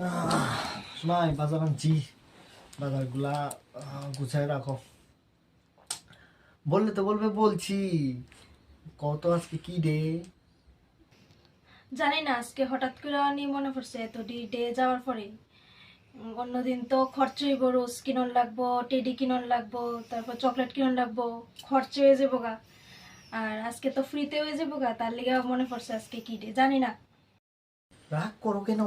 শোনাই বাজার আনছি, বাজারগুলা গুছায় রাখো। বললে তো বলবে, বলছি কত আজকে কি ডে? জানি না, আজকে হঠাৎ করে আনি মনে পড়ছে এত ডে যাওয়ার পরে। অন্যদিন তো খরচ হইব, রোজ কিনন লাগবো, টেডি কিনন লাগবো, তারপর চকলেট কিনন লাগবো, খরচ হয়ে যাবো গা। আর আজকে তো ফ্রিতে হয়ে যাবো গা, তার লিগে মনে পড়ছে আজকে কি ডে জানি না। রাগ করো কেন?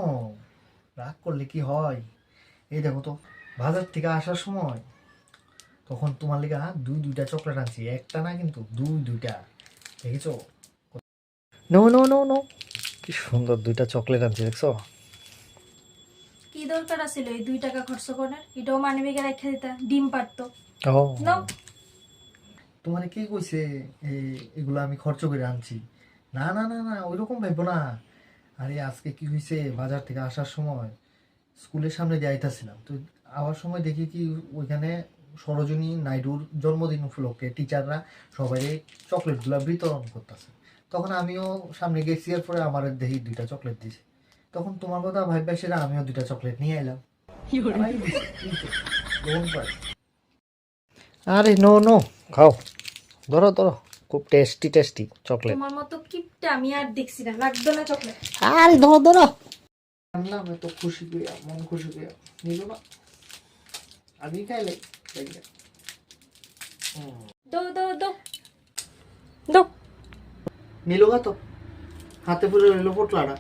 রাগ করলে কি হয়? এই দেখো তো, বাজার থেকে আসার সময় তখন তোমার লেগে দুইটা চকলেট আনছি, একটা না কিন্তু দুইটা। দেখেছো? নো নো নো নো, কি সুন্দর দুইটা চকলেট আনছি, দেখছো? কি দরকার আছিল এই 2 টাকা খরচ করার? এটাও মানে বেগে রেখে দিতা, ডিম পারতো। ও, নাও। তোমার কে কইছে এগুলো আমি খরচ করে আনছি? না না না না, ওইরকম ভেবো না। আরে আজকে কি হয়েছে, বাজার থেকে আসার সময় স্কুলের সামনে দিয়ে আইতাছিলাম, তো আবার সময় দেখি কি ওইখানে সরোজিনী নাইডুর জন্মদিন উপলক্ষে টিচাররা সবাই চকলেটগুলো বিতরণ করতেছে। তখন আমিও সামনে গেছি, এর পরে আমার দেখি দুইটা চকলেট দিছে। তখন তোমার কথা ভাববে সেটা আমিও দুইটা চকলেট নিয়ে এলাম। আড়াই দিছে, এই তো, গ্রহণ করে। আরে নো নো, খাও, ধরো ধরো, খুব টেস্টি টেস্টি চকলেট। তোমার মতো কিপটা আমি আর দেখছি না, লাগবে না চকলেট। আরে ধরো ধরো, আনলাম এত খুশি করিয়া, মন খুশি করিয়া, নিল না, আমি খাইলে দেখলে। দো দো দো দো। নিল তো, হাতে পুরো রইল পোটলাটা।